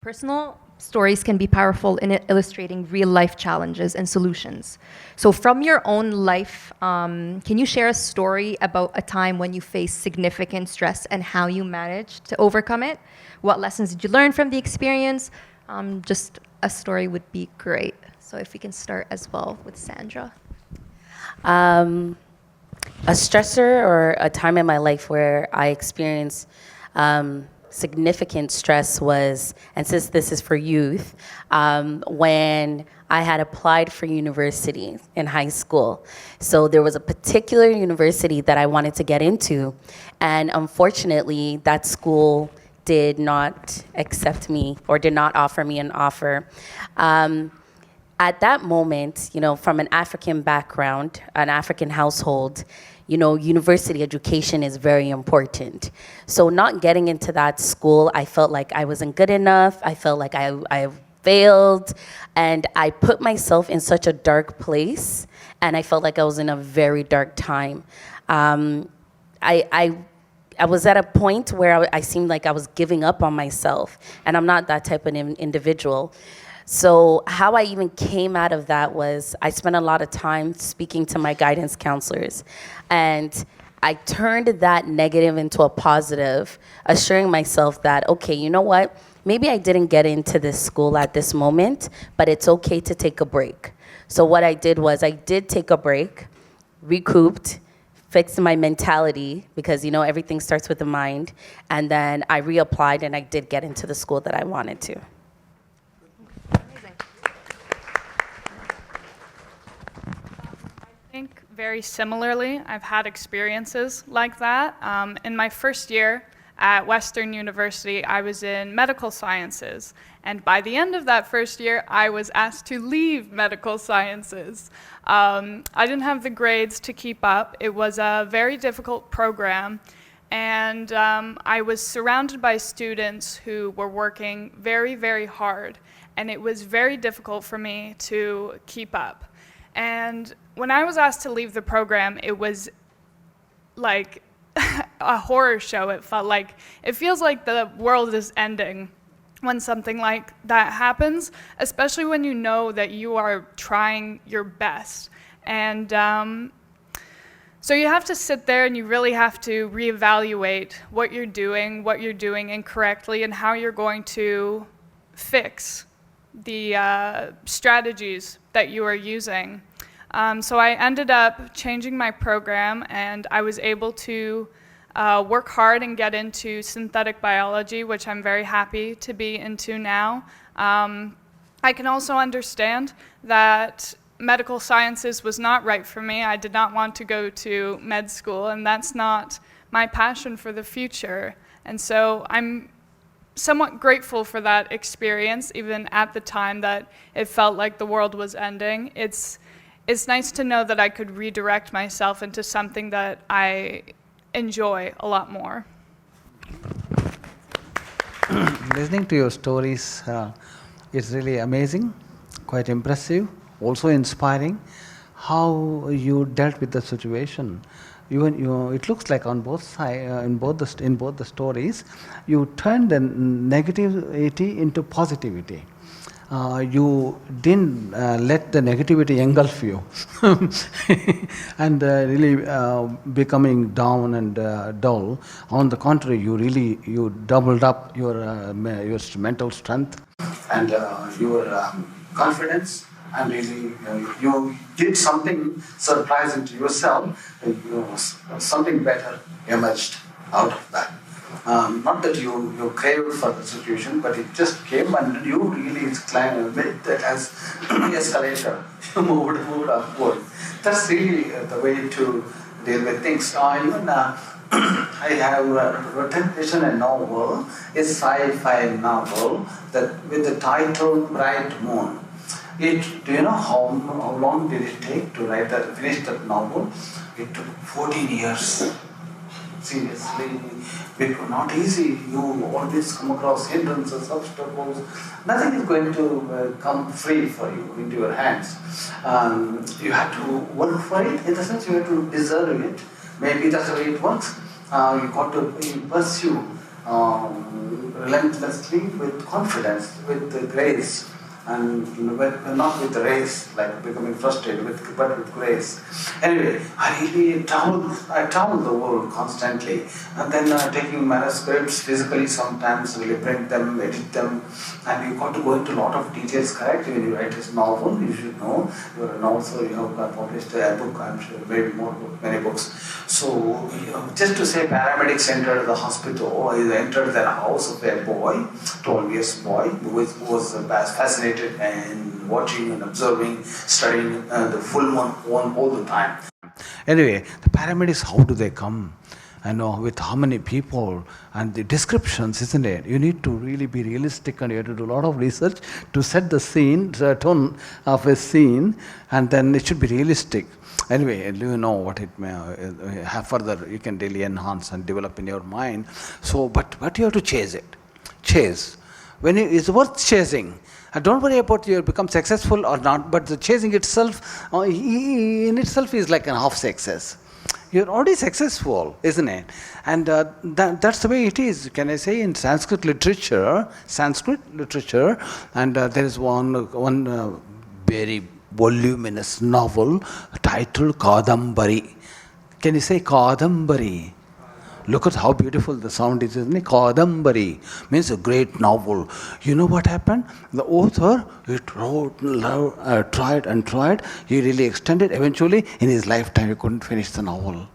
Personal stories can be powerful in illustrating real-life challenges and solutions. So from your own life, can you share a story about a time when you faced significant stress and how you managed to overcome it? What lessons did you learn from the experience? Just a story would be great. So if we can start as well with Sandra. A stressor or a time in my life where I experienced significant stress was, and since this is for youth, when I had applied for university in high school. So there was a particular university that I wanted to get into, and unfortunately, that school did not accept me or did not offer me an offer. At that moment, from an African background, an African household, university education is very important. So not getting into that school, I felt like I wasn't good enough. I felt like I failed. And I put myself in such a dark place. And I felt like I was in a very dark time. I was at a point where I seemed like I was giving up on myself. And I'm not that type of individual. So how I even came out of that was I spent a lot of time speaking to my guidance counselors. And I turned that negative into a positive, assuring myself that, okay, you know what? Maybe I didn't get into this school at this moment, but it's okay to take a break. So what I did was I did take a break, recouped, fixed my mentality, because everything starts with the mind. And then I reapplied and I did get into the school that I wanted to. I think very similarly, I've had experiences like that. In my first year at Western University, I was in medical sciences. And by the end of that first year, I was asked to leave medical sciences. I didn't have the grades to keep up. It was a very difficult program. And I was surrounded by students who were working very, very hard. And it was very difficult for me to keep up. And when I was asked to leave the program, it was like a horror show. It feels like the world is ending when something like that happens, especially when you know that you are trying your best. And so you have to sit there and you really have to reevaluate what you're doing incorrectly, and how you're going to fix the strategies that you are using. So I ended up changing my program, and I was able to work hard and get into synthetic biology, which I'm very happy to be into now. I can also understand that medical sciences was not right for me. I did not want to go to med school, and that's not my passion for the future. And so I'm somewhat grateful for that experience, even at the time that it felt like the world was ending. It's nice to know that I could redirect myself into something that I enjoy a lot more. Listening to your stories, it's really amazing, quite impressive, also inspiring how you dealt with the situation. It looks like on both sides, in both the stories, you turned the negativity into positivity. You didn't let the negativity engulf you, and really becoming down and dull. On the contrary, you doubled up your mental strength and your confidence, and really you did something surprising to yourself. Something better emerged out of that. Not that you craved for the situation, but it just came and you really climbed that as escalator. You moved upward. That's really the way to deal with things. Even I have written a novel, a sci-fi novel that with the title Bright Moon. Do you know how long did it take to finish that novel? It took 14 years. Seriously, because not easy. You always come across hindrances, obstacles. Nothing is going to come free for you into your hands. You have to work for it. In the sense, you have to deserve it. Maybe that's the way it works. You got to pursue relentlessly with confidence, with grace, and not with race, like becoming frustrated, but with grace. Anyway, I traveled the world constantly, and then taking manuscripts physically sometimes, really print them, edit them, and you got to go into a lot of details, correct? When you write this novel, you should know, you're an author, you have published a book, I'm sure, maybe more, many books. So, just to say paramedics entered the hospital, they entered the house of a boy, 12 years boy, who was fascinated and watching and observing, studying the full one all the time. Anyway, the paramedics, how do they come? I know with how many people and the descriptions, isn't it? You need to really be realistic and you have to do a lot of research to set the scene, the tone of a scene, and then it should be realistic. Anyway, you know what it may have further, you can really enhance and develop in your mind. So, but you have to chase it. Chase. When it's worth chasing. And don't worry about you become successful or not, but the chasing itself, in itself is like an half success. You're already successful, isn't it? And that's the way it is. Can I say in Sanskrit literature, and there is one very voluminous novel titled Kadambari. Can you say Kadambari? Look at how beautiful the sound is, isn't it? Kadambari means a great novel. You know what happened? The author, he tried and tried. He really extended. Eventually, in his lifetime, he couldn't finish the novel.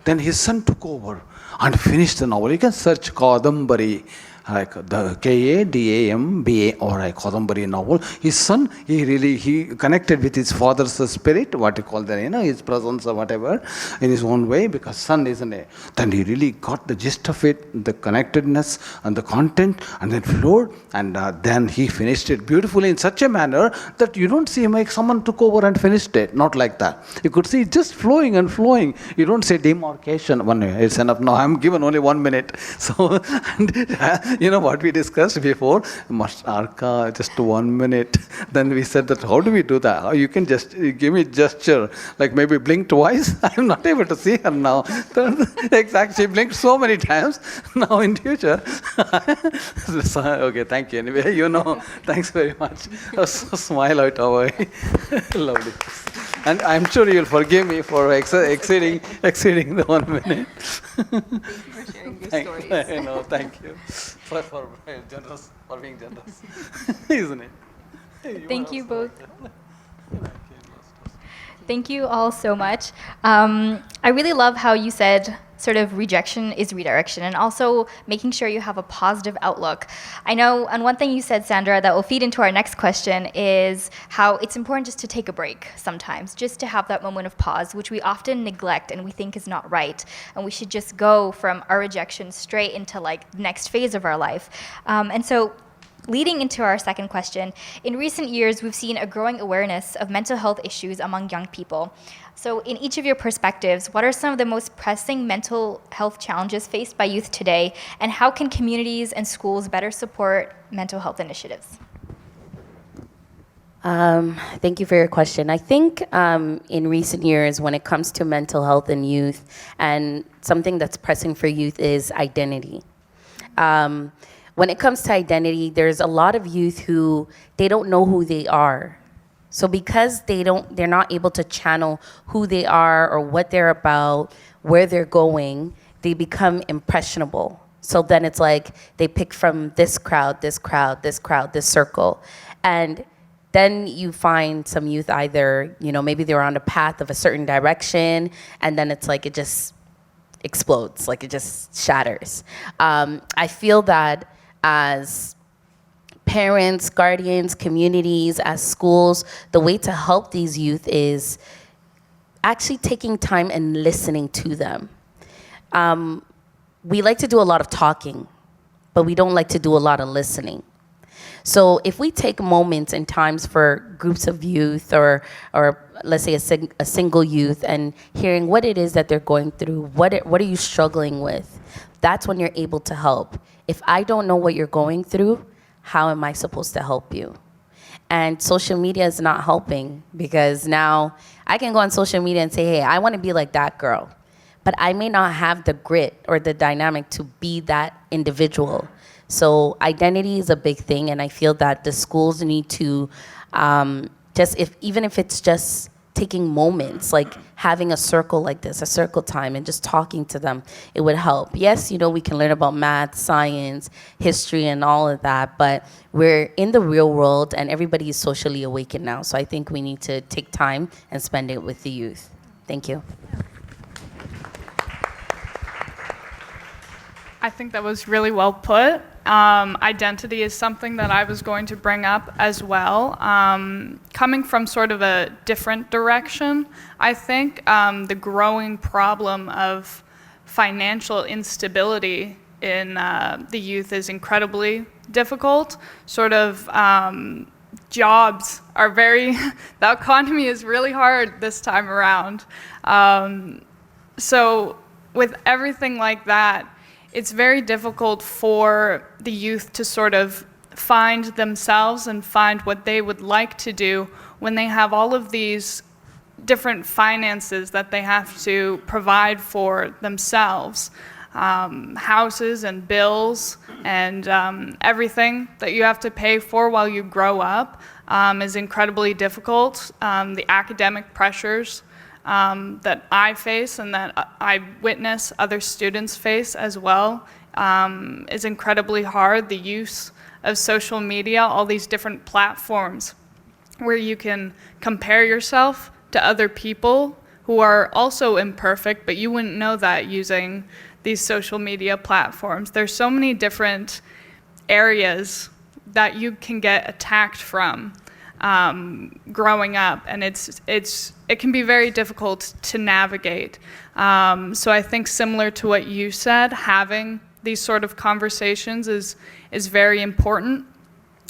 Then his son took over and finished the novel. You can search Kadambari, like the Kadamba or a Kadambari novel. His son, he connected with his father's spirit, what you call that, his presence or whatever, in his own way, because son isn't it. Then he really got the gist of it, the connectedness and the content, and then flowed, and then he finished it beautifully in such a manner that you don't see him like someone took over and finished it, not like that. You could see it just flowing and flowing. You don't say demarcation. It's enough. Now I'm given only 1 minute. So, and, you know what we discussed before? Arka, just 1 minute. Then we said that how do we do that? You can just give me gesture, like maybe blink twice. I'm not able to see her now. Exactly, she blinked so many times. Now in future. Okay, thank you. Anyway, thanks very much. So smile out our way. Lovely. And I'm sure you'll forgive me for exceeding the 1 minute. Thank you for sharing your stories. Thank you for being generous, isn't it? Thank you both. Thank you all so much. I really love how you said sort of rejection is redirection, and also making sure you have a positive outlook. I know, and one thing you said, Sandra, that will feed into our next question is how it's important just to take a break sometimes, just to have that moment of pause, which we often neglect and we think is not right. And we should just go from our rejection straight into like next phase of our life. And so leading into our second question, in recent years, we've seen a growing awareness of mental health issues among young people. So in each of your perspectives, what are some of the most pressing mental health challenges faced by youth today, and how can communities and schools better support mental health initiatives? Thank you for your question. I think in recent years, when it comes to mental health in youth, and something that's pressing for youth is identity. When it comes to identity, there's a lot of youth who, they don't know who they are. So because they're not able to channel who they are or what they're about, where they're going, they become impressionable. So then it's like they pick from this crowd, this circle. And then you find some youth either, maybe they're on the path of a certain direction, and then it's like it just explodes, like it just shatters. I feel that as parents, guardians, communities, as schools, the way to help these youth is actually taking time and listening to them. We like to do a lot of talking, but we don't like to do a lot of listening. So if we take moments and times for groups of youth or let's say a single youth, and hearing what it is that they're going through, what are you struggling with, that's when you're able to help. If I don't know what you're going through, how am I supposed to help you? And social media is not helping, because now I can go on social media and say, hey, I want to be like that girl. but I may not have the grit or the dynamic to be that individual. So identity is a big thing, and I feel that the schools need to even if it's just taking moments, like having a circle like this, a circle time, and just talking to them, it would help. Yes, we can learn about math, science, history, and all of that, but we're in the real world, and everybody is socially awakened now. So I think we need to take time and spend it with the youth. Thank you. I think that was really well put. Identity is something that I was going to bring up as well. Coming from sort of a different direction, I think the growing problem of financial instability in the youth is incredibly difficult. Sort of jobs are the economy is really hard this time around. So with everything like that, it's very difficult for the youth to sort of find themselves and find what they would like to do when they have all of these different finances that they have to provide for themselves. Houses and bills and everything that you have to pay for while you grow up is incredibly difficult. The academic pressures that I face and that I witness other students face as well is incredibly hard. The use of social media, all these different platforms where you can compare yourself to other people who are also imperfect, but you wouldn't know that using these social media platforms. There's so many different areas that you can get attacked from growing up, and it can be very difficult to navigate. So I think similar to what you said, having these sort of conversations is very important.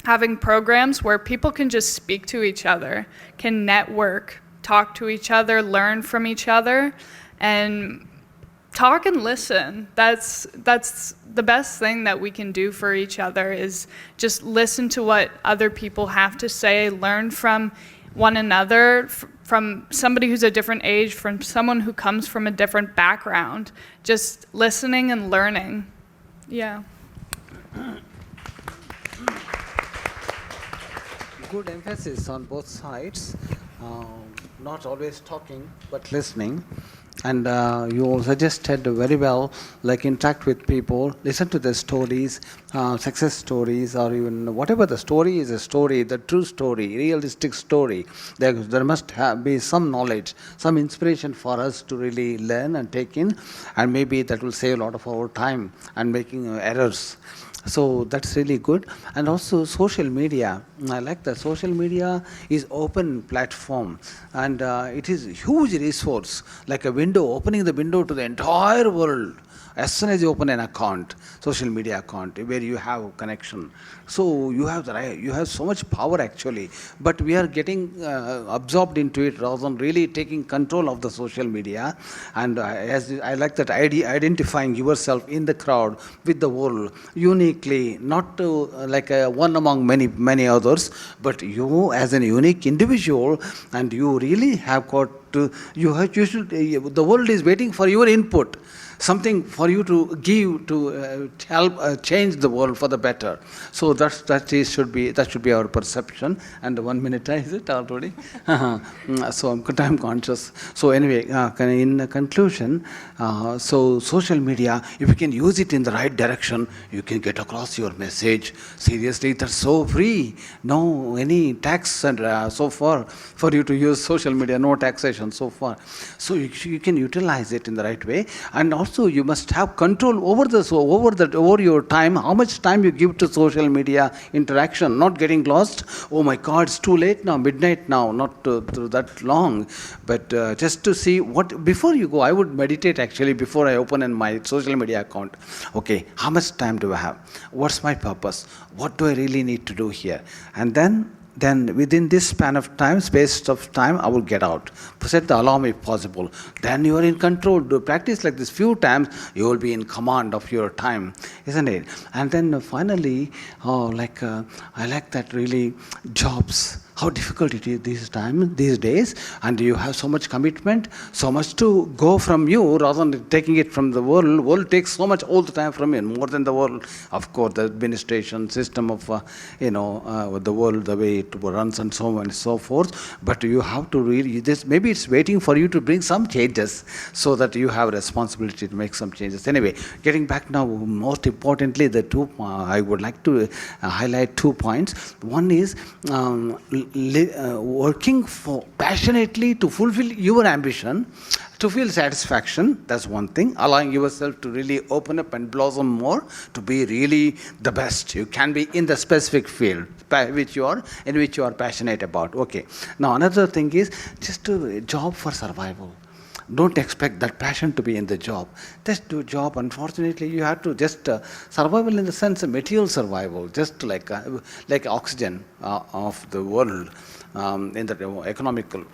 Having programs where people can just speak to each other, can network, talk to each other, learn from each other, and talk and listen. That's the best thing that we can do for each other, is just listen to what other people have to say, learn from one another, from somebody who's a different age, from someone who comes from a different background. Just listening and learning. Yeah. Good emphasis on both sides, not always talking but listening. And you suggested very well, like interact with people, listen to their stories, success stories, or even whatever the story is, a story, the true story, realistic story. There must be some knowledge, some inspiration for us to really learn and take in, and maybe that will save a lot of our time and making errors. So that's really good. And also social media. I like that social media is open platform, and it is huge resource, like a window, opening the window to the entire world. As soon as you open an account, social media account, where you have connection, so you have so much power actually. But we are getting absorbed into it rather than really taking control of the social media. And as I like that idea, identifying yourself in the crowd with the world uniquely, not to, like one among many others, but you as an unique individual, and you really have got to. You should. The world is waiting for your input. Something for you to give to help change the world for the better. So that should be our perception. And 1 minute is it already? So I'm time conscious. So anyway, in conclusion, so social media, if you can use it in the right direction, you can get across your message. Seriously, that's so free. No any tax and so far for you to use social media. No taxation so far. So you can utilize it in the right way. And also you must have control over your time, how much time you give to social media interaction, not getting lost. Oh my God, it's too late now, midnight now, not to that long. But just to see before you go, I would meditate actually before I open my social media account. Okay, how much time do I have? What's my purpose? What do I really need to do here? And then within this space of time, I will get out. Set the alarm if possible. Then you are in control. Do practice like this few times, you will be in command of your time, isn't it? And then finally, I like that really jobs. how difficult it is these days, and you have so much commitment, so much to go from you rather than taking it from the world. World takes so much all the time from you, more than the world. Of course, the administration system of the world, the way it runs, and so on and so forth. But you have to really this. Maybe it's waiting for you to bring some changes, so that you have responsibility to make some changes. Anyway, getting back now, most importantly, the two I would like to highlight 2 points. One is working passionately to fulfill your ambition, to feel satisfaction. That's one thing. Allowing yourself to really open up and blossom more, to be really the best you can be in the specific field in which you are passionate about. Okay. Now another thing is just a job for survival. Don't expect that passion to be in the job. Just do job. Unfortunately, you have to just survival in the sense of material survival, just like oxygen of the world, in the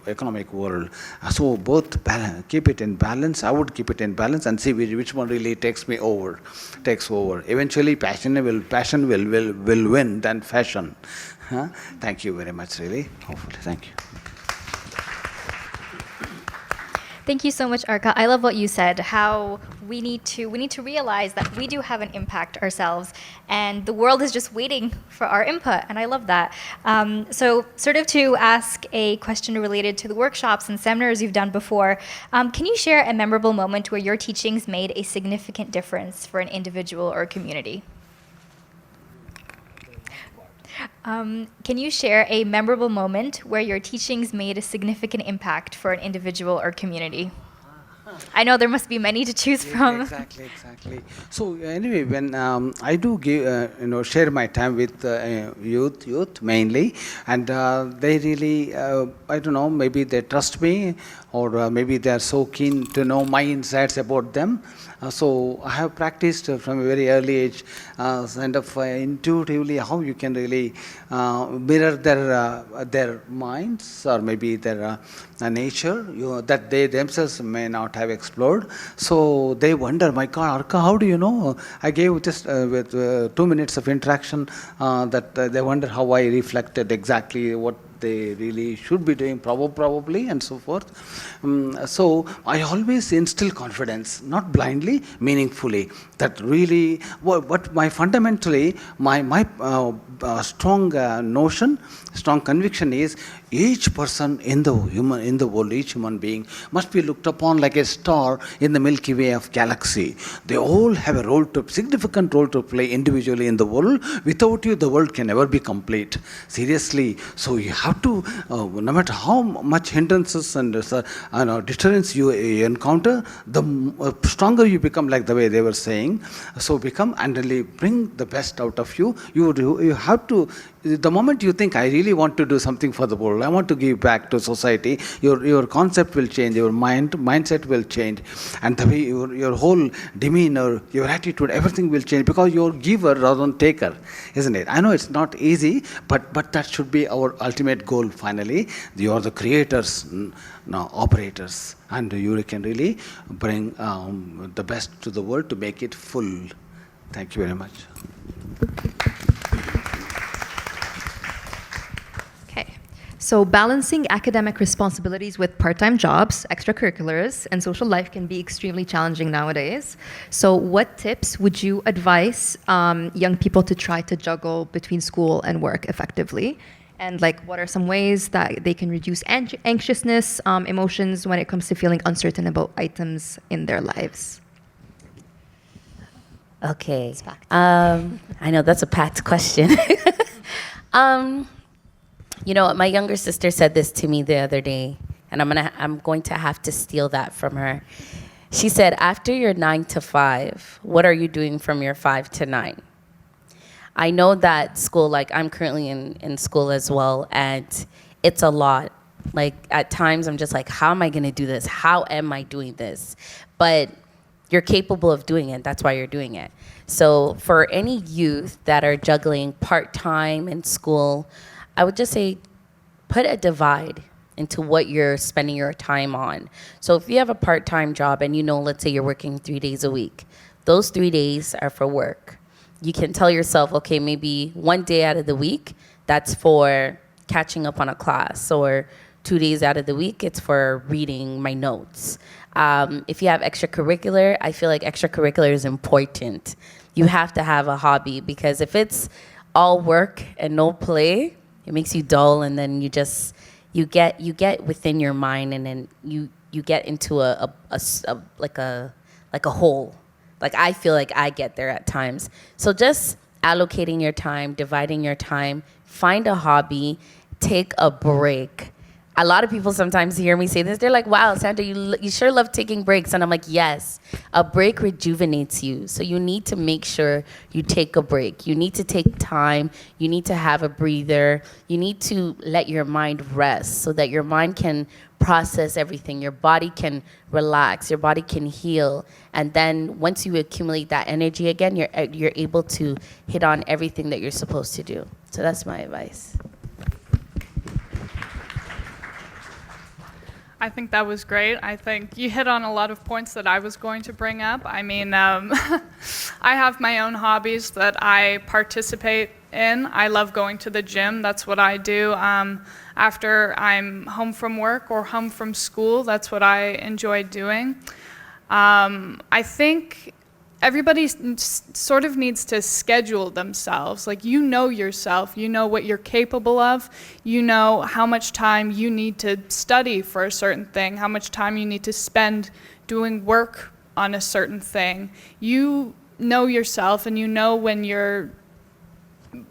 economic world. So both keep it in balance. I would keep it in balance and see which one really takes over. Eventually, passion will win than fashion. Thank you very much. Really, hopefully, thank you. Thank you so much, Arka. I love what you said, how we need to realize that we do have an impact ourselves, and the world is just waiting for our input, and I love that. So sort of to ask a question related to the workshops and seminars you've done before, can you share a memorable moment where your teachings made a significant difference for an individual or a community? Can you share a memorable moment where your teachings made a significant impact for an individual or community? I know there must be many to choose from. Exactly. So anyway, when I do give, share my time with youth mainly, and they really, I don't know, maybe they trust me, or maybe they are so keen to know my insights about them. So I have practiced from a very early age, kind of intuitively how you can really mirror their minds, or maybe their nature that they themselves may not have explored. So they wonder, my God, Arka, how do you know? I gave just with 2 minutes of interaction that they wonder how I reflected exactly what they really should be doing, probably, and so forth. So I always instill confidence, not blindly, meaningfully. That really, what my fundamentally, my strong notion, strong conviction is, each person in the world, each human being must be looked upon like a star in the Milky Way of galaxy. They all have a significant role to play individually in the world. Without you, the world can never be complete. Seriously. So you have to, no matter how much hindrances and deterrence you encounter, the stronger you become, like the way they were saying. So become and really bring the best out of you. You have to. The moment you think, I really want to do something for the world, I want to give back to society, your concept will change, your mindset will change, and the way your whole demeanor, your attitude, everything will change, because you're giver rather than taker, isn't it? I know it's not easy, but that should be our ultimate goal finally. You are the creators, now operators, and you can really bring the best to the world to make it full. Thank you very much. So balancing academic responsibilities with part-time jobs, extracurriculars, and social life can be extremely challenging nowadays. So what tips would you advise young people to try to juggle between school and work effectively? And what are some ways that they can reduce anxiousness, emotions when it comes to feeling uncertain about items in their lives? Okay. I know that's a packed question. You know what, my younger sister said this to me the other day, and I'm going to have to steal that from her. She said, after your 9 to 5, what are you doing from your 5 to 9? I know that school, I'm currently in school as well, and it's a lot. At times I'm just like, how am I gonna do this? How am I doing this? But you're capable of doing it, that's why you're doing it. So for any youth that are juggling part-time in school, I would just say, put a divide into what you're spending your time on. So if you have a part-time job and let's say you're working 3 days a week, those 3 days are for work. You can tell yourself, okay, maybe 1 day out of the week, that's for catching up on a class, or 2 days out of the week, it's for reading my notes. If you have extracurricular, I feel like extracurricular is important. You have to have a hobby, because if it's all work and no play, it makes you dull, and then you get within your mind, and then you get into a hole. Like, I feel like I get there at times. So just allocating your time, dividing your time, find a hobby, take a break. A lot of people sometimes hear me say this. They're like, wow, Sandra, you sure love taking breaks. And I'm like, yes, a break rejuvenates you. So you need to make sure you take a break. You need to take time. You need to have a breather. You need to let your mind rest so that your mind can process everything. Your body can relax. Your body can heal. And then once you accumulate that energy again, you're able to hit on everything that you're supposed to do. So that's my advice. I think that was great. I think you hit on a lot of points that I was going to bring up. I mean, I have my own hobbies that I participate in. I love going to the gym. That's what I do after I'm home from work or home from school. That's what I enjoy doing. I think everybody sort of needs to schedule themselves. Like, you know yourself, you know what you're capable of, you know how much time you need to study for a certain thing, how much time you need to spend doing work on a certain thing. You know yourself, and you know when your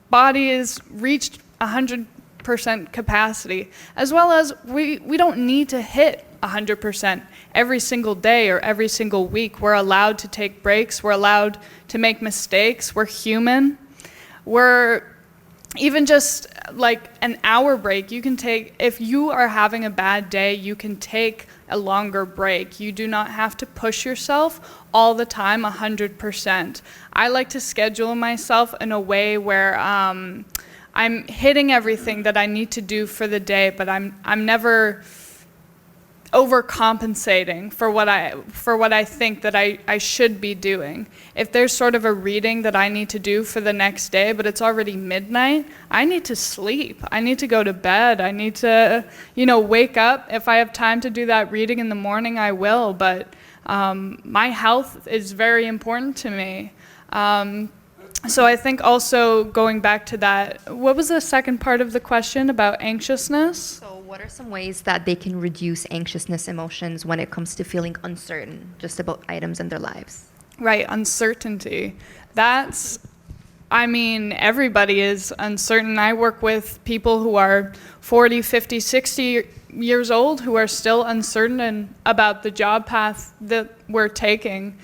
body is reached 100% capacity, as well as we don't need to hit 100% every single day or every single week. We're allowed to take breaks. We're allowed to make mistakes. We're human. We're even just like an hour break. You can take, if you are having a bad day, you can take a longer break. You do not have to push yourself all the time 100%. I like to schedule myself in a way where I'm hitting everything that I need to do for the day, but I'm never overcompensating for what I think that I should be doing. If there's sort of a reading that I need to do for the next day, but it's already midnight, I need to sleep. I need to go to bed. I need to, wake up. If I have time to do that reading in the morning, I will, but my health is very important to me. So I think also going back to that, what was the second part of the question about anxiousness? So what are some ways that they can reduce anxiousness emotions when it comes to feeling uncertain just about items in their lives? Right, uncertainty. Everybody is uncertain. I work with people who are 40, 50, 60 years old who are still uncertain about the job path that we're taking.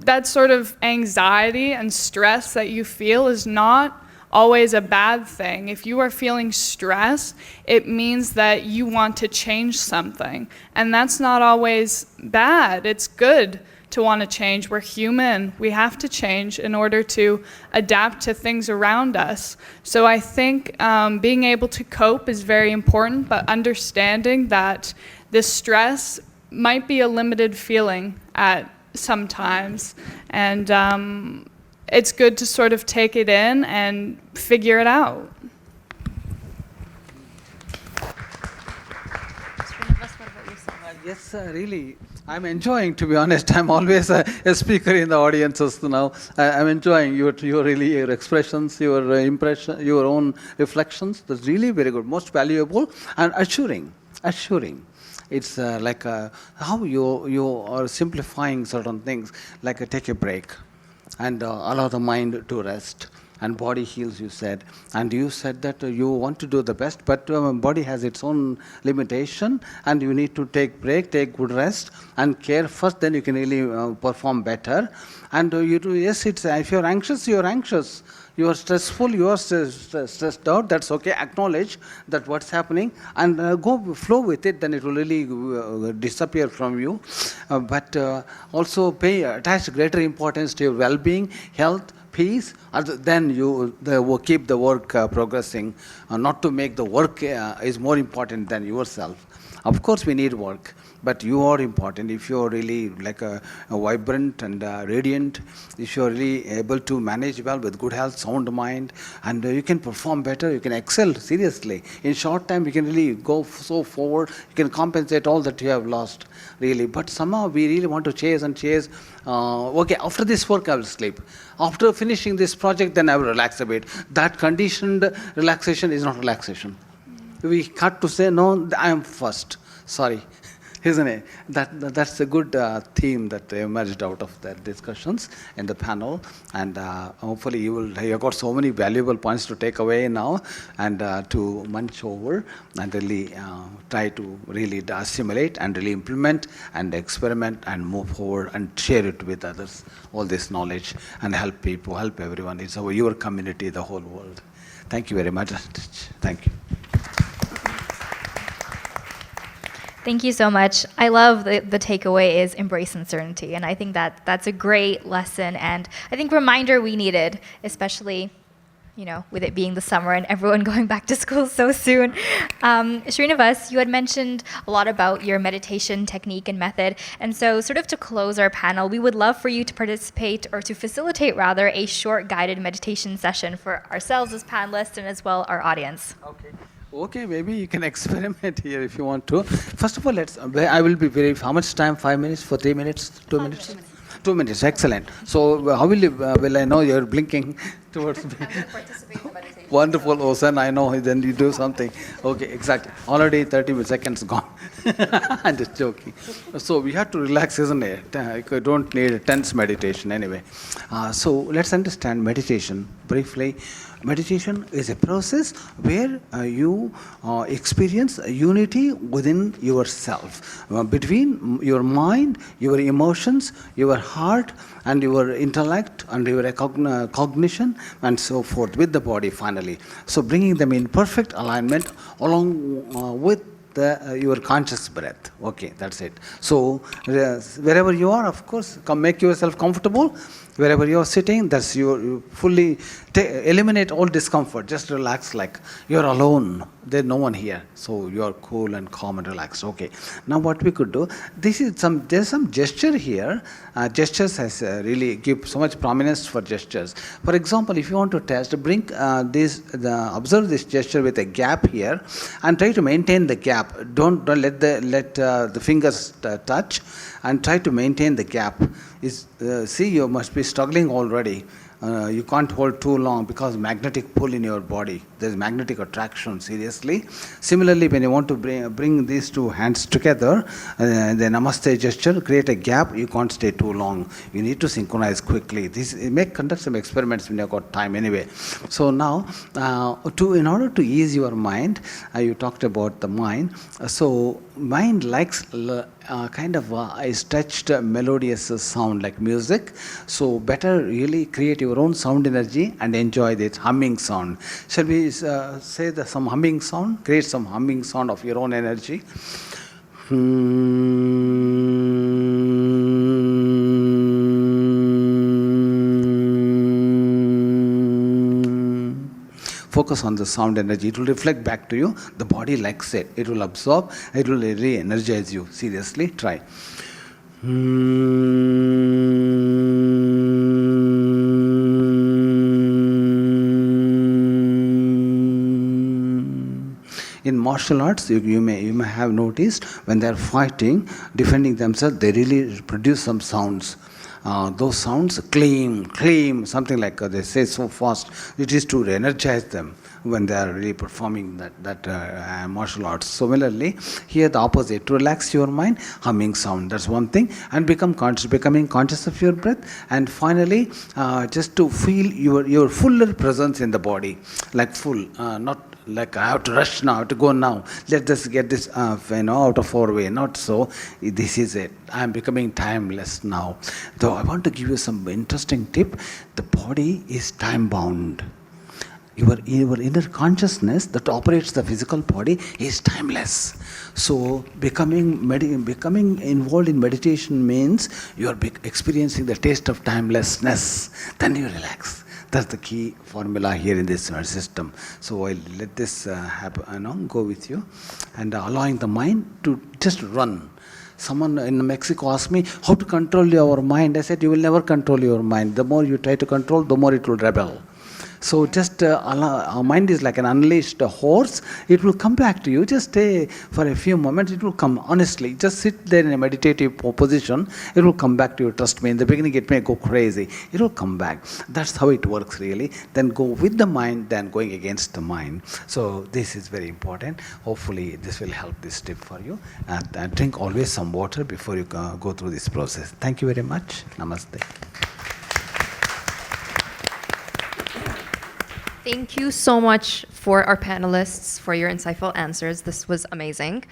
That sort of anxiety and stress that you feel is not always a bad thing. If you are feeling stress, it means that you want to change something. And that's not always bad. It's good to want to change. We're human. We have to change in order to adapt to things around us. So I think being able to cope is very important, but understanding that this stress might be a limited feeling at sometimes, and it's good to sort of take it in and figure it out. Srinivas, what about yourself? Yes, really. I'm enjoying, to be honest. I'm always a speaker in the audiences now. I'm enjoying your expressions, your impression, your own reflections. That's really very good, most valuable and assuring. It's like how you are simplifying certain things, like take a break and allow the mind to rest. And body heals, you said. And you said that you want to do the best, but body has its own limitation, and you need to take break, take good rest, and care first, then you can really perform better. And you do, yes, it's, if you're anxious, you're anxious. You are stressful, you are stressed out, that's okay. Acknowledge that what's happening and flow with it, then it will really disappear from you. But also attach greater importance to your well-being, health, peace, then you keep the work progressing. Not to make the work is more important than yourself. Of course, we need work, but you are important. If you are really like a vibrant and radiant, if you are really able to manage well with good health, sound mind, and you can perform better, you can excel seriously. In short time, you can really go so forward, you can compensate all that you have lost, really. But somehow we really want to chase and chase. Okay, after this work, I will sleep. After finishing this project, then I will relax a bit. That conditioned relaxation is not relaxation. We cut to say, no, I am first. Sorry, isn't it? That's a good theme that emerged out of the discussions in the panel, and hopefully you got so many valuable points to take away now and to munch over and really try to really assimilate and really implement and experiment and move forward and share it with others, all this knowledge, and help people, help everyone. It's your community, the whole world. Thank you very much. Thank you. Thank you so much. I love the takeaway is embrace uncertainty. And I think that's a great lesson and I think reminder we needed, especially, with it being the summer and everyone going back to school so soon. Srinivas, you had mentioned a lot about your meditation technique and method. And so sort of to close our panel, we would love for you to participate or to facilitate rather a short guided meditation session for ourselves as panelists and as well our audience. Okay, maybe you can experiment here if you want to. First of all, I will be very, how much time? 5 minutes, for 3 minutes, 2 minutes? 2 minutes, excellent. So how will I know you're blinking towards me? I'm going to participate in the meditation. Wonderful, Osan, I know, then you do something. Okay, exactly. Already 30 seconds gone. I'm just joking. So we have to relax, isn't it? You don't need a tense meditation anyway. So let's understand meditation briefly. Meditation is a process where you experience unity within yourself, between your mind, your emotions, your heart, and your intellect, and your cognition, and so forth, with the body finally. So bringing them in perfect alignment along with your conscious breath. Okay, that's it. So wherever you are, of course, make yourself comfortable. Wherever you are sitting, that's you fully eliminate all discomfort. Just relax like you're alone. There's no one here. So you're cool and calm and relaxed. Okay. Now what we could do, there's some gesture here. Gestures has really give so much prominence for gestures. For example, if you want to test, observe this gesture with a gap here and try to maintain the gap. Don't let the fingers touch and try to maintain the gap. See, you must be struggling already. You can't hold too long because magnetic pull in your body. There's magnetic attraction, seriously. Similarly, when you want to bring these two hands together, the namaste gesture, create a gap, you can't stay too long. You need to synchronize quickly. Conduct some experiments when you've got time anyway. So now, in order to ease your mind, you talked about the mind. So mind likes kind of a stretched melodious sound like music. So better really create your own sound energy and enjoy this humming sound. Shall we say some humming sound? Create some humming sound of your own energy. Focus on the sound energy. It will reflect back to you. The body likes it. It will absorb. It will re-energize you. Seriously, try. In martial arts, you may have noticed when they are fighting, defending themselves, they really produce some sounds. Those sounds, claim, something like they say so fast. It is to energize them when they are really performing that martial arts. Similarly, here the opposite, to relax your mind, humming sound. That's one thing, and becoming conscious of your breath. And finally, just to feel your fuller presence in the body, like full, not like I have to rush now, I have to go now. Let us get this out of our way. Not so. This is it. I am becoming timeless now. Though I want to give you some interesting tip. The body is time bound. Your inner consciousness that operates the physical body is timeless. So becoming involved in meditation means you are experiencing the taste of timelessness. Then you relax. That's the key formula here in this system. So I'll let this happen, go with you, and allowing the mind to just run. Someone in Mexico asked me how to control your mind. I said, you will never control your mind. The more you try to control, the more it will rebel. So just our mind is like an unleashed horse. It will come back to you. Just stay for a few moments. It will come. Honestly, just sit there in a meditative position. It will come back to you. Trust me. In the beginning, it may go crazy. It will come back. That's how it works, really. Then go with the mind, then going against the mind. So this is very important. Hopefully, this will help this tip for you. And drink always some water before you go through this process. Thank you very much. Namaste. Thank you so much for our panelists for your insightful answers. This was amazing.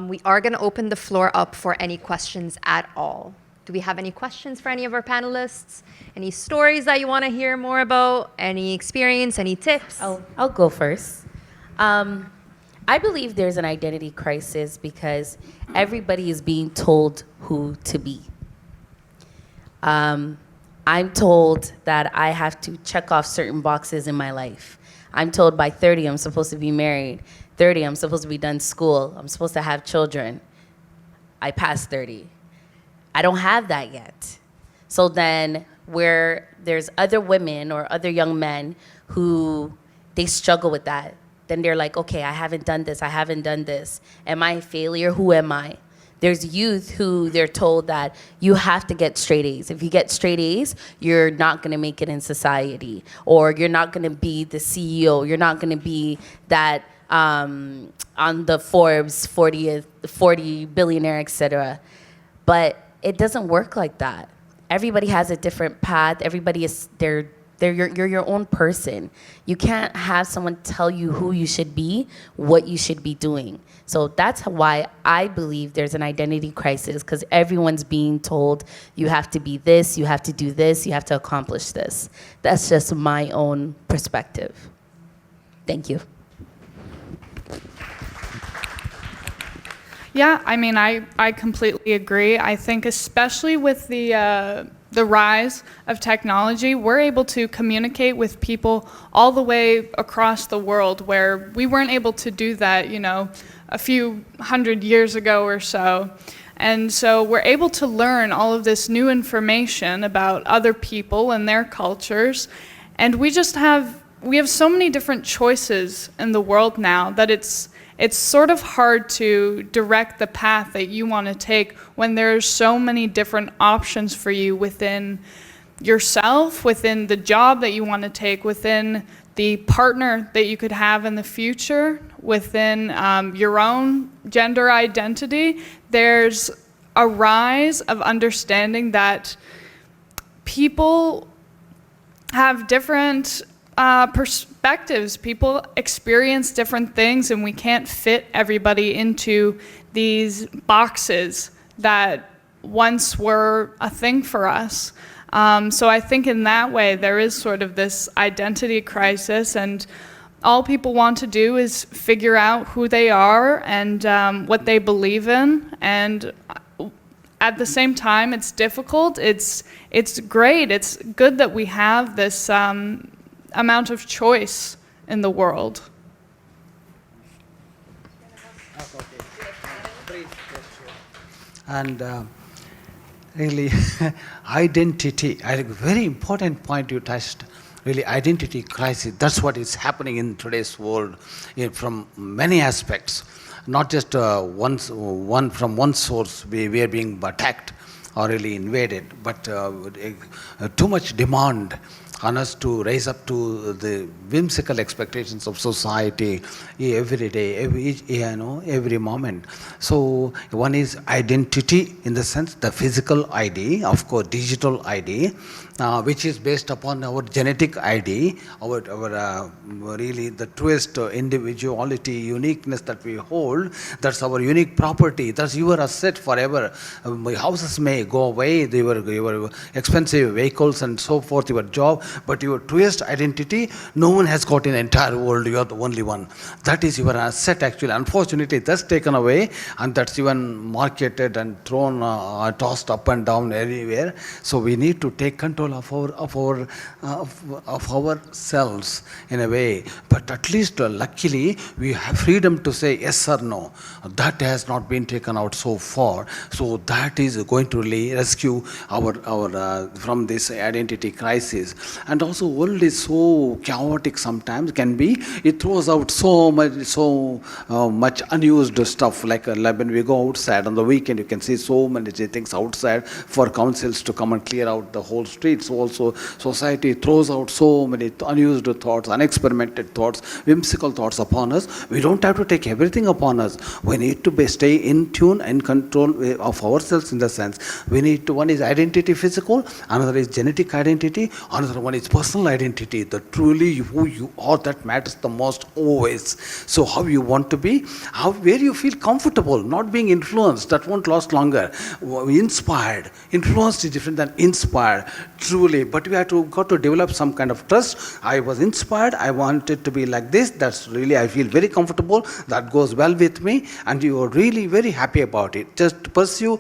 We are going to open the floor up for any questions at all. Do we have any questions for any of our panelists? Any stories that you want to hear more about? Any experience? Any tips? I'll go first. I believe there's an identity crisis because everybody is being told who to be. I'm told that I have to check off certain boxes in my life. I'm told by 30 I'm supposed to be married. 30 I'm supposed to be done school. I'm supposed to have children. I passed 30. I don't have that yet. So then where there's other women or other young men who they struggle with that, then they're like, okay, I haven't done this. I haven't done this. Am I a failure? Who am I? There's youth who they're told that you have to get straight A's. If you get straight A's, you're not going to make it in society, or you're not going to be the CEO. You're not going to be that on the Forbes 40 billionaire, etc. But it doesn't work like that. Everybody has a different path. Everybody is you're your own person. You can't have someone tell you who you should be, what you should be doing. So that's why I believe there's an identity crisis, because everyone's being told you have to be this, you have to do this, you have to accomplish this. That's just my own perspective. Thank you. Yeah, I mean, I completely agree. I think especially with the rise of technology, we're able to communicate with people all the way across the world, where we weren't able to do that, a few hundred years ago or so. And so we're able to learn all of this new information about other people and their cultures. And we have so many different choices in the world now that it's sort of hard to direct the path that you want to take when there's so many different options for you within yourself, within the job that you want to take, within the partner that you could have in the future, within your own gender identity. There's a rise of understanding that people have different perspectives. People experience different things, and we can't fit everybody into these boxes that once were a thing for us. So I think in that way there is sort of this identity crisis, and all people want to do is figure out who they are and what they believe in. And at the same time, it's difficult. It's great. It's good that we have this amount of choice in the world. And really, identity, a very important point you touched, really identity crisis. That's what is happening in today's world from many aspects. Not just one from one source we are being attacked or really invaded, but too much demand on us to raise up to the whimsical expectations of society every day, every moment. So one is identity in the sense the physical ID, of course digital ID, which is based upon our genetic ID, our really the truest individuality, uniqueness that we hold. That's our unique property. That's your asset forever. Houses may go away, your expensive vehicles and so forth, your job, but your truest identity, no one has got in the entire world. You are the only one. That is your asset, actually. Unfortunately, that's taken away, and that's even marketed and thrown, tossed up and down everywhere. So we need to take control of ourselves in a way. But at least, luckily, we have freedom to say yes or no. That has not been taken out so far. So that is going to really rescue our from this identity crisis. And also, world is so chaotic sometimes. Can be. It throws out so much unused stuff. Like when we go outside on the weekend, you can see so many things outside for councils to come and clear out the whole streets. Also, society throws out so many unused thoughts, unexperimented thoughts, whimsical thoughts upon us. We don't have to take everything upon us. We need to stay in tune and control of ourselves, in the sense we need to. One is identity physical, another is genetic identity, another one is personal identity. The truly who you are, that matters the most always. So how you want to be, where you feel comfortable, not being influenced. That won't last longer. Inspired, influenced is different than inspired. Truly, but we have got to develop some kind of trust. I was inspired. I wanted to be like this. That's really, I feel very comfortable. That goes well with me, and you are really very happy about it. Just pursue,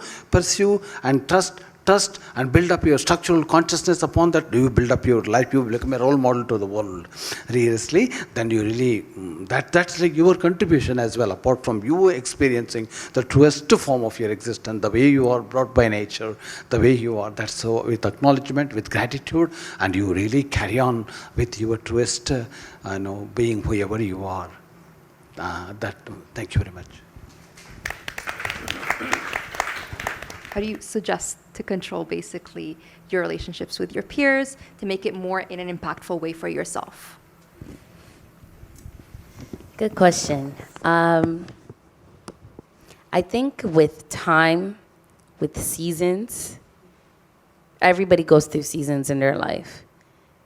and trust, and build up your structural consciousness upon that. Do you build up your life? You become a role model to the world. Seriously, then you really, that's like your contribution as well, apart from you experiencing the truest form of your existence, the way you are brought by nature, the way you are. That's so, with acknowledgement, with gratitude, and you really carry on with your truest, being whoever you are. Thank you very much. How do you suggest to control basically your relationships with your peers to make it more in an impactful way for yourself? Good question. I think with time, with seasons, everybody goes through seasons in their life,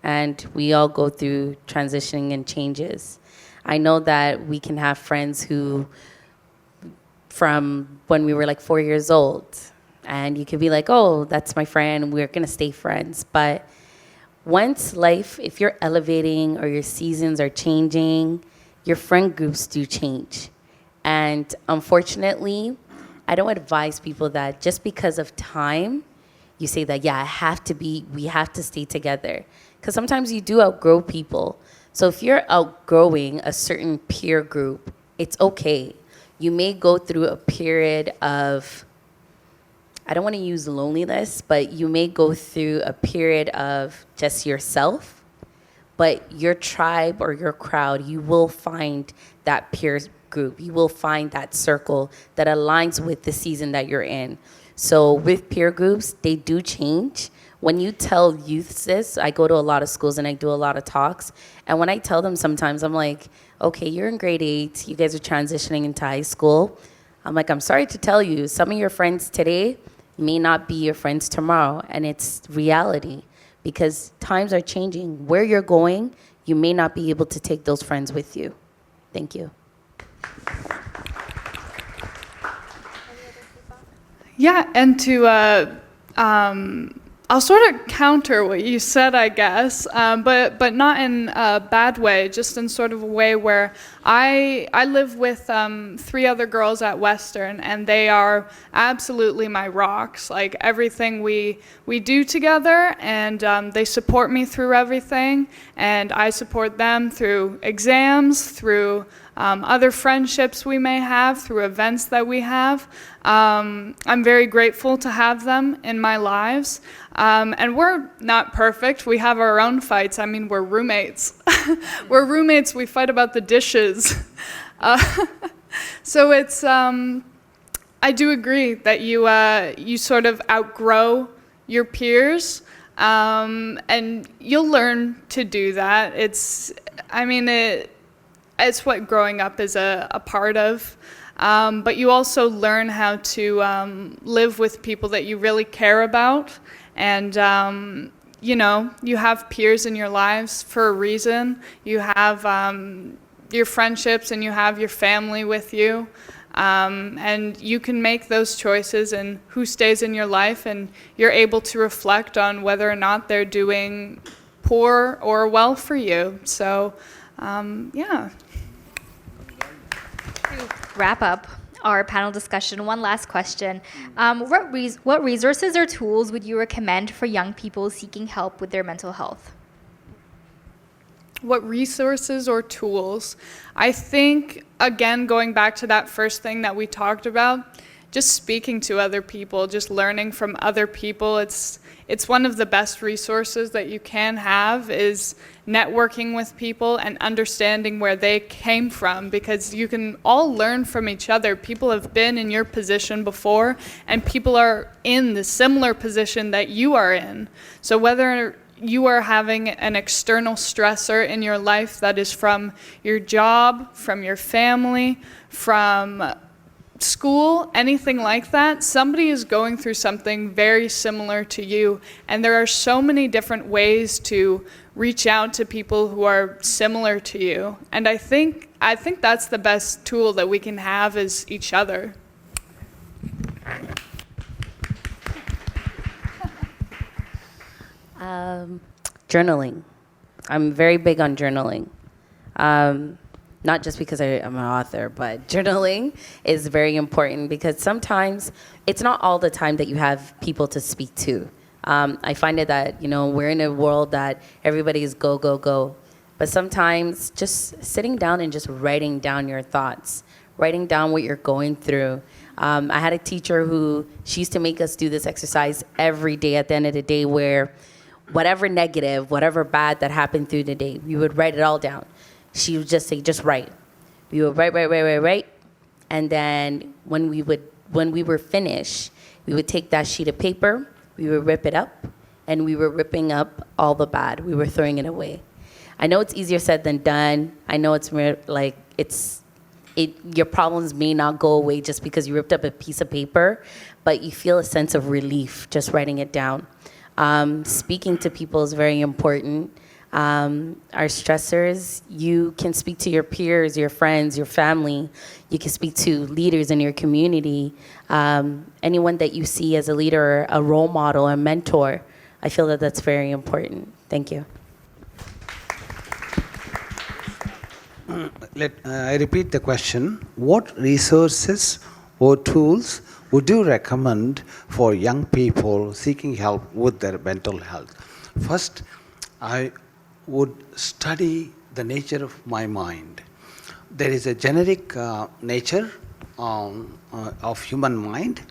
and we all go through transitioning and changes. I know that we can have friends who, from when we were like 4 years old, and you could be like, oh, that's my friend, we're gonna stay friends. But once life, if you're elevating or your seasons are changing, your friend groups do change. And unfortunately, I don't advise people that just because of time, you say that, yeah, we have to stay together. Because sometimes you do outgrow people. So if you're outgrowing a certain peer group, it's okay. You may go through a period of, I don't want to use loneliness, but you may go through a period of just yourself, but your tribe or your crowd, you will find that peer group. You will find that circle that aligns with the season that you're in. So with peer groups, they do change. When you tell youth this, I go to a lot of schools and I do a lot of talks. And when I tell them sometimes, I'm like, okay, you're in grade 8. You guys are transitioning into high school. I'm like, I'm sorry to tell you, some of your friends today may not be your friends tomorrow. And it's reality because times are changing. Where you're going, you may not be able to take those friends with you. Thank you. Yeah, and I'll sort of counter what you said, I guess, but not in a bad way, just in sort of a way where I live with 3 other girls at Western, and they are absolutely my rocks. Like everything we do together, and they support me through everything, and I support them through exams, through other friendships we may have, through events that we have. I'm very grateful to have them in my lives. And we're not perfect. We have our own fights. I mean, we're roommates. We're roommates. We fight about the dishes. So it's, I do agree that you sort of outgrow your peers, and you'll learn to do that. It's what growing up is a part of. But you also learn how to live with people that you really care about. And, you have peers in your lives for a reason. You have your friendships and you have your family with you. And you can make those choices and who stays in your life, and you're able to reflect on whether or not they're doing poor or well for you. So, yeah. To wrap up our panel discussion, one last question. What resources or tools would you recommend for young people seeking help with their mental health? What resources or tools? I think, again, going back to that first thing that we talked about, just speaking to other people, just learning from other people, it's one of the best resources that you can have, is networking with people and understanding where they came from, because you can all learn from each other. People have been in your position before, and people are in the similar position that you are in. So whether you are having an external stressor in your life that is from your job, from your family, from school, anything like that, somebody is going through something very similar to you. And there are so many different ways to reach out to people who are similar to you. And I think that's the best tool that we can have, is each other. Journaling. I'm very big on journaling. Not just because I'm an author, but journaling is very important, because sometimes it's not all the time that you have people to speak to. I find it that, we're in a world that everybody is go, go, go. But sometimes just sitting down and just writing down your thoughts, writing down what you're going through. I had a teacher she used to make us do this exercise every day at the end of the day, where whatever negative, whatever bad that happened through the day, we would write it all down. She would just say, just write. We would write. And then when we were finished, we would take that sheet of paper, we would rip it up, and we were ripping up all the bad. We were throwing it away. I know it's easier said than done. I know it's your problems may not go away just because you ripped up a piece of paper, but you feel a sense of relief just writing it down. Speaking to people is very important. Our stressors, you can speak to your peers, your friends, your family. You can speak to leaders in your community. Anyone that you see as a leader, a role model, a mentor. I feel that that's very important. Thank you. I repeat the question. What resources or tools would you recommend for young people seeking help with their mental health? First, I would study the nature of my mind. There is a generic nature of human mind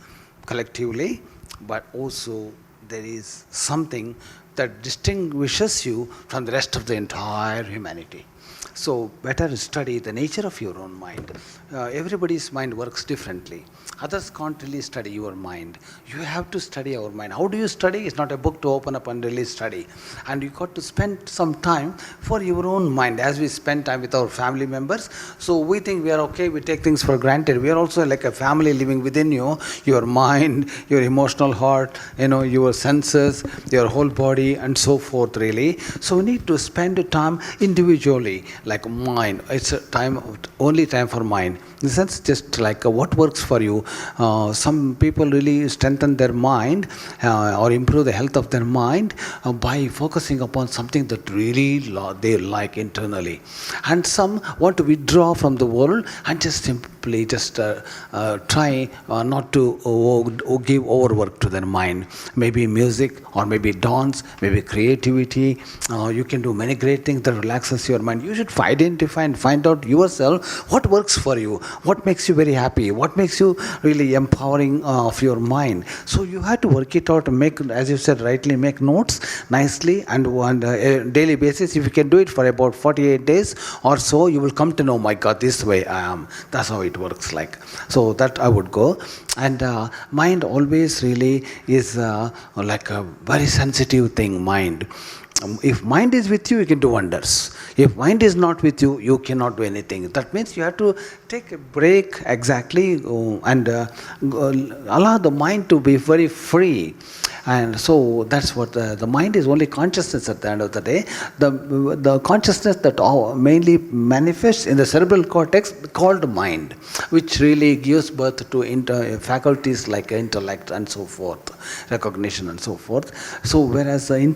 collectively, but also there is something that distinguishes you from the rest of the entire humanity. So better study the nature of your own mind. Everybody's mind works differently. Others can't really study your mind. You have to study our mind. How do you study? It's not a book to open up and really study. And you got to spend some time for your own mind, as we spend time with our family members. So we think we are okay, we take things for granted. We are also like a family living within you, your mind, your emotional heart, your senses, your whole body, and so forth, really. So we need to spend time individually, like mind. It's a only time for mind. In the sense, just like what works for you. Some people really strengthen their mind or improve the health of their mind by focusing upon something that really they like internally. And some want to withdraw from the world and just simply try not to give overwork to their mind. Maybe music, or maybe dance, maybe creativity. You can do many great things that relaxes your mind. You should identify and find out yourself what works for you, what makes you very happy, what makes you really empowering of your mind. So you have to work it out and make, as you said rightly, make notes nicely, and on a daily basis. If you can do it for about 48 days or so, you will come to know, my God, this way I am. That's how it works like. So that I would go. And mind always really is like a very sensitive thing, mind. If mind is with you, you can do wonders. If mind is not with you, you cannot do anything. That means you have to take a break exactly and allow the mind to be very free. And so that's what the mind is only consciousness at the end of the day. The consciousness that mainly manifests in the cerebral cortex called mind, which really gives birth to faculties like intellect and so forth, recognition and so forth. So whereas in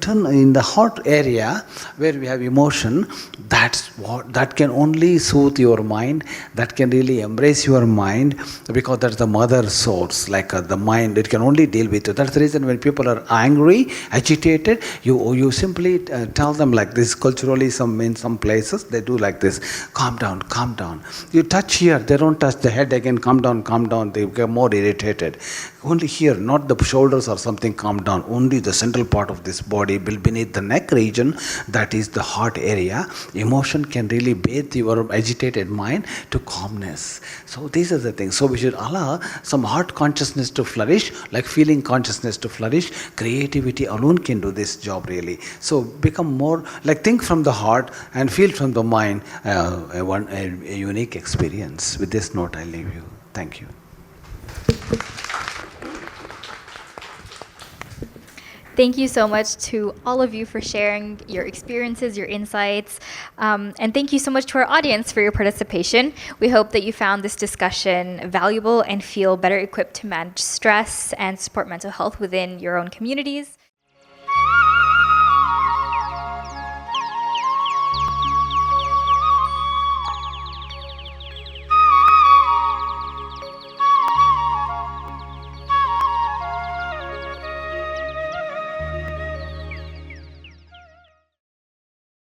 the heart area where we have emotion, that can only soothe your mind, that can really embrace your mind, because that's the mother source. Like the mind, it can only deal with it. That's the reason when people are angry, agitated, you simply tell them like this. Culturally, in some places they do like this: calm down, calm down. You touch here, they don't touch the head again. Calm down, calm down. They get more irritated. Only here, not the shoulders or something. Calm down. Only the central part of this body, beneath the neck region, that is the heart area. Emotion can really bathe your agitated mind to calmness. So these are the things. So we should allow some heart consciousness to flourish, like feeling consciousness to flourish. Creativity alone can do this job really. So become more like, think from the heart and feel from the mind, a unique experience. With this note, I leave you. Thank you. Thank you so much to all of you for sharing your experiences, your insights, and thank you so much to our audience for your participation. We hope that you found this discussion valuable and feel better equipped to manage stress and support mental health within your own communities.